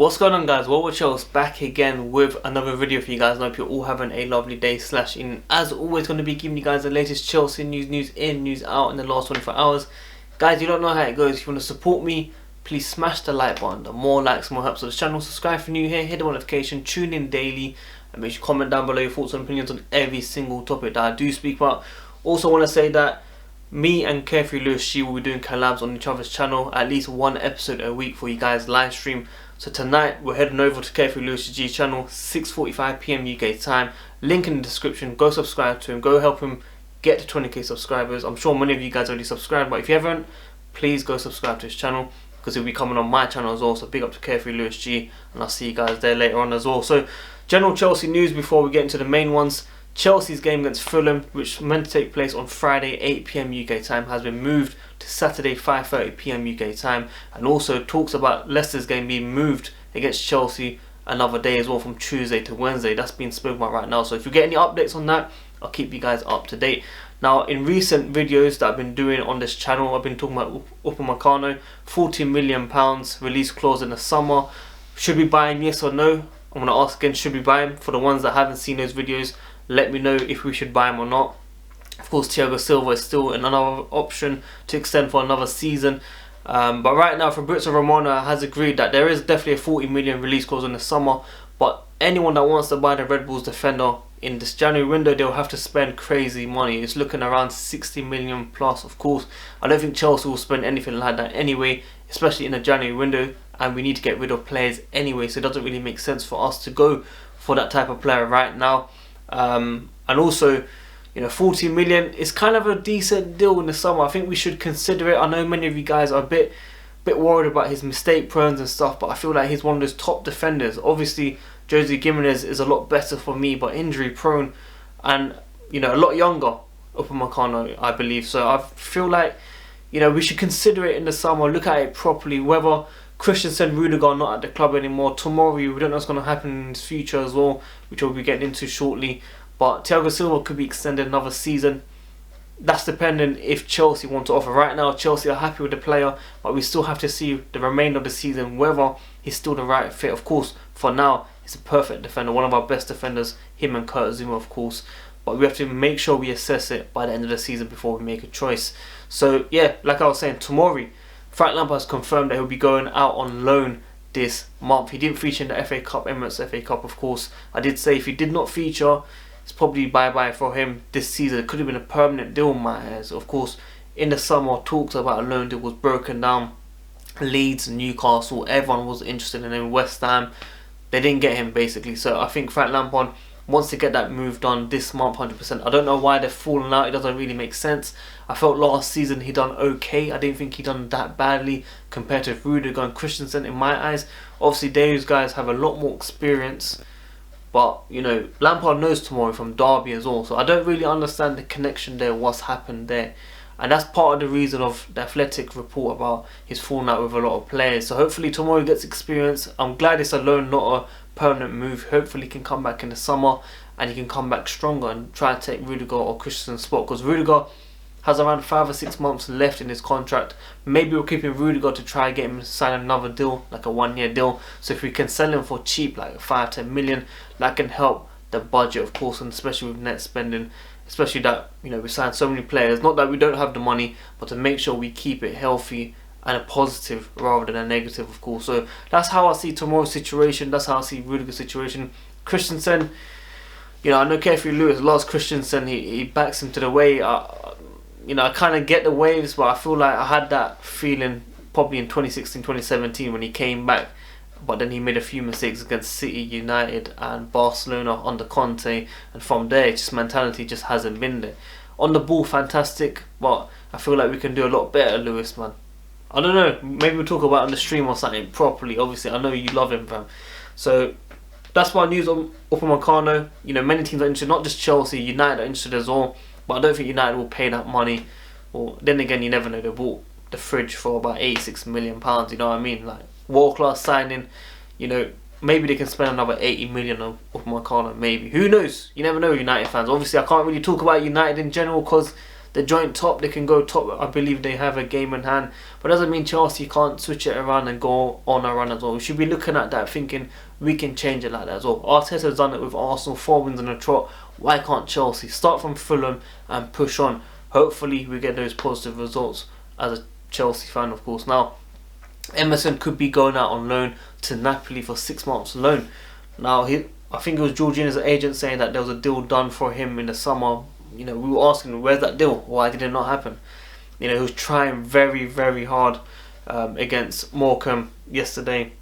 What's going on, guys? Well, Chelsea back again with another video for you guys. I hope you're all having a lovely day / in. As always, going to be giving you guys the latest Chelsea news in, news out in the last 24 hours. Guys, you don't know how it goes. If you want to support me, please smash the like button. The more likes, the more helps of the channel. Subscribe if you're new here, hit the notification, tune in daily, and make sure you comment down below your thoughts and opinions on every single topic that I do speak about. Also want to say that me and Carefree Lewis G will be doing collabs on each other's channel, at least one episode a week for you guys live stream. So tonight we're heading over to Carefree Lewis G channel, 6:45 PM UK time. Link in the description. Go subscribe to him. Go help him get to 20k subscribers. I'm sure many of you guys already subscribed, but if you haven't, please go subscribe to his channel because he'll be coming on my channel as well. So big up to Carefree Lewis G, and I'll see you guys there later on as well. So general Chelsea news before we get into the main ones. Chelsea's game against Fulham, which was meant to take place on Friday 8 PM UK time, has been moved to Saturday 5:30 PM UK time, and also talks about Leicester's game being moved against Chelsea another day as well, from Tuesday to Wednesday. That's being spoken about right now. So if you get any updates on that, I'll keep you guys up to date. Now, in recent videos that I've been doing on this channel, I've been talking about Upamecano, £40 million release clause in the summer. Should we buy him, yes or no? I'm going to ask again, should we buy him? For the ones that haven't seen those videos, let me know if we should buy him or not. Of course, Thiago Silva is still another option to extend for another season. But right now, Fabrizio Romano has agreed that there is definitely a 40 million release clause in the summer. But anyone that wants to buy the Red Bulls defender in this January window, they'll have to spend crazy money. It's looking around 60 million plus. Of course, I don't think Chelsea will spend anything like that anyway, especially in the January window. And we need to get rid of players anyway, so it doesn't really make sense for us to go for that type of player right now. And also, you know, 40 million is kind of a decent deal in the summer. I think we should consider it. I know many of you guys are a bit worried about his mistake prone and stuff, but I feel like he's one of those top defenders. Obviously, Jose Gimenez is a lot better for me, but injury prone and, you know, a lot younger, Upamecano, I believe. So I feel like, you know, we should consider it in the summer, look at it properly, whether Christensen, Rudiger are not at the club anymore. Tomori, we don't know what's going to happen in his future as well, which we'll be getting into shortly. But Thiago Silva could be extended another season. That's dependent if Chelsea want to offer. Right now, Chelsea are happy with the player, but we still have to see the remainder of the season whether he's still the right fit. Of course, for now, he's a perfect defender, one of our best defenders, him and Kurt Zouma, of course. But we have to make sure we assess it by the end of the season before we make a choice. So, yeah, like I was saying, Tomori, Frank Lampard has confirmed that he'll be going out on loan this month. He didn't feature in the FA Cup, Emirates FA Cup, of course. I did say if he did not feature, it's probably bye-bye for him this season. It could have been a permanent deal in my eyes. Of course, in the summer, talks about a loan deal was broken down. Leeds, Newcastle, everyone was interested in him. West Ham, they didn't get him basically. So I think Frank Lampard wants to get that move done this month, 100%. I don't know why they're falling out. It doesn't really make sense. I felt last season he done okay. I didn't think he done that badly compared to Rudiger and Christensen in my eyes. Obviously, those guys have a lot more experience. But, you know, Lampard knows Tomori from Derby as well. So I don't really understand the connection there, what's happened there. And that's part of the reason of the Athletic report about his falling out with a lot of players. So hopefully Tomori gets experience. I'm glad it's a loan, not a permanent move. Hopefully he can come back in the summer and he can come back stronger and try to take Rudiger or Christensen's spot. Because Rudiger has around 5 or 6 months left in his contract. Maybe we're keeping Rudiger to try and get him to sign another deal, like a 1-year deal. So if we can sell him for cheap, like 5-10 million, that can help the budget, of course, and especially with net spending. Especially that, you know, we signed so many players. Not that we don't have the money, but to make sure we keep it healthy and a positive rather than a negative, of course. So that's how I see Tomori's situation. That's how I see Rudiger's situation. Christensen, you know, I know Carefree Lewis lost Christensen. He backs him to the way. You know, I kind of get the waves, but I feel like I had that feeling probably in 2016, 2017 when he came back. But then he made a few mistakes against City, United and Barcelona under Conte. And from there, just mentality just hasn't been there. On the ball, fantastic. But I feel like we can do a lot better, Lewis, man. I don't know. Maybe we'll talk about it on the stream or something properly. Obviously, I know you love him, fam. So that's my news on Upamecano. You know, many teams are interested. Not just Chelsea, United are interested as well. But I don't think United will pay that money. Well, then again, you never know. They bought the fridge for about £86 million. You know what I mean? Like, world-class signing. You know, maybe they can spend another 80 million on Upamecano. Maybe. Who knows? You never know, United fans. Obviously, I can't really talk about United in general because the joint top, they can go top. I believe they have a game in hand, but doesn't mean Chelsea can't switch it around and go on a run as well. We should be looking at that thinking we can change it like that as well. Arteta's done it with Arsenal, 4 wins in a trot. Why can't Chelsea start from Fulham and push on? Hopefully we get those positive results as a Chelsea fan, of course. Now, Emerson could be going out on loan to Napoli for 6 months loan. Now, I think it was Jorginho's agent saying that there was a deal done for him in the summer. You know, we were asking, where's that deal? Why did it not happen? You know, he was trying very, very hard against Morecambe yesterday.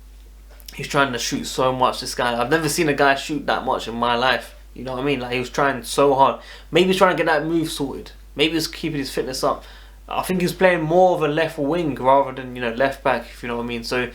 He's trying to shoot so much, this guy. I've never seen a guy shoot that much in my life. You know what I mean? Like, he was trying so hard. Maybe he's trying to get that move sorted. Maybe he's keeping his fitness up. I think he was playing more of a left wing rather than, you know, left back, if you know what I mean. So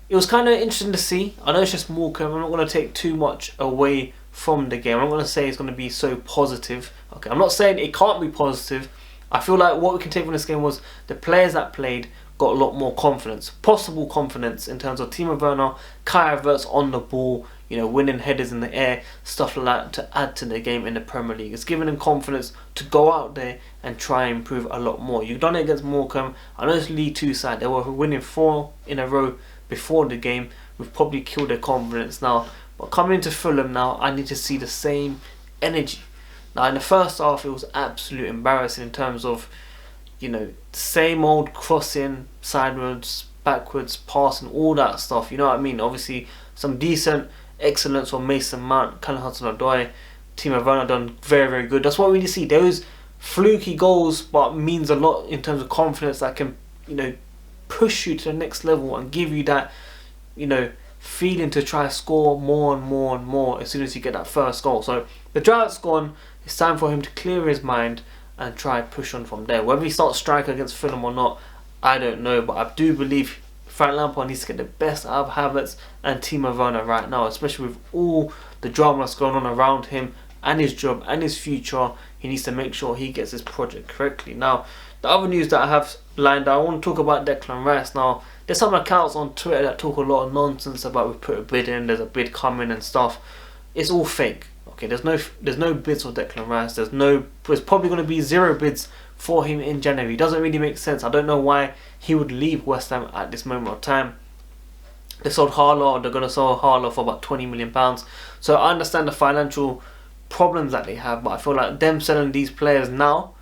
it was kind of interesting to see. I know it's just Morecambe. I'm not going to take too much away from the game. I'm not going to say it's going to be so positive. Okay, I'm not saying it can't be positive. I feel like what we can take from this game was the players that played got a lot more confidence, possible confidence in terms of Timo Werner, Kai Havertz on the ball, you know, winning headers in the air, stuff like that to add to the game in the Premier League. It's giving them confidence to go out there and try and improve a lot more. You've done it against Morecambe. I know it's League 2 side. They were winning 4 in a row before the game. We've probably killed their confidence now. But coming into Fulham now, I need to see the same energy. Now, in the first half, it was absolutely embarrassing in terms of, you know, same old crossing, sideways, backwards, passing, all that stuff. You know what I mean? Obviously, some decent excellence from Mason Mount, Callum Hudson-Odoi, Timo Werner done very, very good. That's what we need to see. Those fluky goals, but means a lot in terms of confidence that can, you know, push you to the next level and give you that, you know, feeling to try to score more and more and more as soon as you get that first goal. So the drought's gone. It's time for him to clear his mind and try and push on from there. Whether he starts striker against Fulham or not, I don't know, but I do believe Frank Lampard needs to get the best out of Havertz and Timo Werner right now, especially with all the drama that's going on around him and his job and his future. He needs to make sure he gets his project correctly. Now, the other news that I have lined up, I want to talk about Declan Rice. Now, there's some accounts on Twitter that talk a lot of nonsense about we put a bid in, there's a bid coming and stuff. It's all fake. Okay, there's no bids for Declan Rice. There's probably going to be 0 bids for him in January. It doesn't really make sense. I don't know why he would leave West Ham at this moment of time. They sold Harlow, they're going to sell Harlow for about £20 million. So I understand the financial problems that they have, but I feel like them selling these players now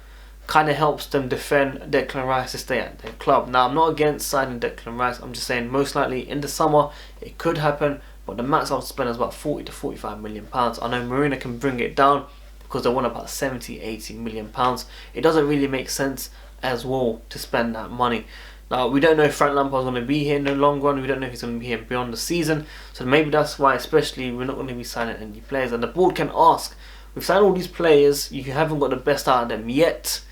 kind of helps them defend Declan Rice to stay at their club. Now, I'm not against signing Declan Rice. I'm just saying most likely in the summer it could happen, but the max I'll spend is about 40 to 45 million pounds. I know Marina can bring it down because they want about 70, 80 million pounds. It doesn't really make sense as well to spend that money. Now, we don't know if Frank Lampard's going to be here in the long run. We don't know if he's going to be here beyond the season. So maybe that's why, especially, we're not going to be signing any players. And the board can ask, we've signed all these players, you haven't got the best out of them yet.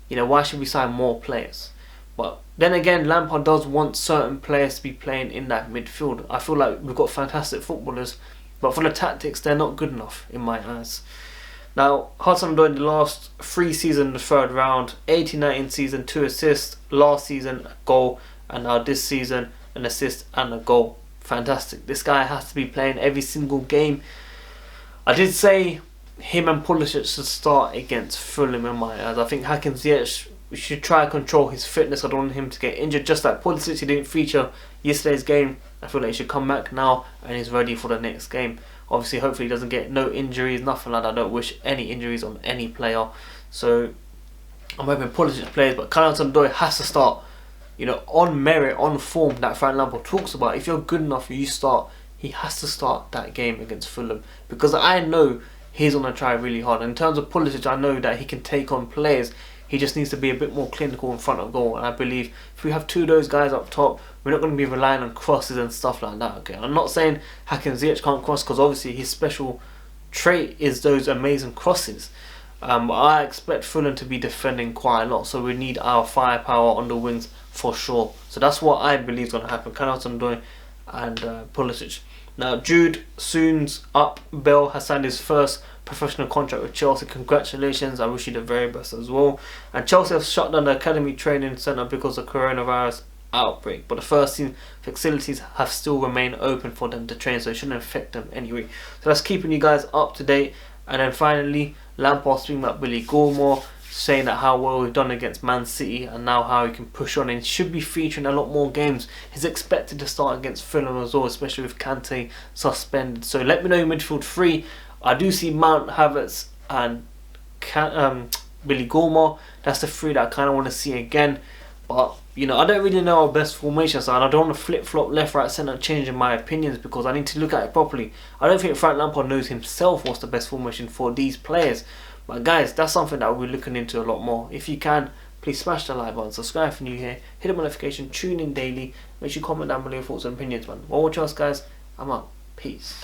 You know, why should we sign more players? But then again, Lampard does want certain players to be playing in that midfield. I feel like we've got fantastic footballers, but for the tactics, they're not good enough in my eyes. Now, Hudson-Odoi in the last 3 seasons in the 3rd round, 18-19 season, 2 assists, last season a goal, and now this season an assist and a goal. Fantastic. This guy has to be playing every single game. I did say him and Pulisic should start against Fulham in my eyes. I think Hakim Ziyech, we should try and control his fitness. I don't want him to get injured. Just like Pulisic, he didn't feature yesterday's game. I feel like he should come back now and he's ready for the next game. Obviously, hopefully he doesn't get no injuries, nothing like that. I don't wish any injuries on any player. So I'm hoping Pulisic plays, but Hudson-Odoi has to start, you know, on merit, on form that Frank Lampard talks about. If you're good enough, you start. He has to start that game against Fulham because I know he's going to try really hard. In terms of Pulisic, I know that he can take on players. He just needs to be a bit more clinical in front of goal. And I believe if we have 2 of those guys up top, we're not going to be relying on crosses and stuff like that. Okay, I'm not saying Hakim Ziyech can't cross because obviously his special trait is those amazing crosses. But I expect Fulham to be defending quite a lot. So we need our firepower on the wings for sure. So that's what I believe is going to happen. Hudson-Odoi and Pulisic. Now, Jude soon's up. Bell has signed his first professional contract with Chelsea. Congratulations. I wish you the very best as well. And Chelsea have shut down the academy training centre because of coronavirus outbreak. But the first team facilities have still remained open for them to train, so it shouldn't affect them anyway. So that's keeping you guys up to date. And then finally, Lampard speaking about Billy Gilmore. saying that how well we've done against Man City and now how he can push on and should be featuring a lot more games. He's expected to start against Fulham as well, especially with Kante suspended. So let me know your midfield three. I do see Mount, Havertz and Billy Gilmour. That's the three that I kind of want to see again. But, you know, I don't really know our best formation, so I don't want to flip-flop left, right, centre, changing my opinions because I need to look at it properly. I don't think Frank Lampard knows himself what's the best formation for these players. But guys, that's something that we're looking into a lot more. If you can, please smash the like button, subscribe if you're new here, hit the notification, tune in daily, make sure you comment down below your thoughts and opinions, man. Well, watch us, guys. I'm out. Peace.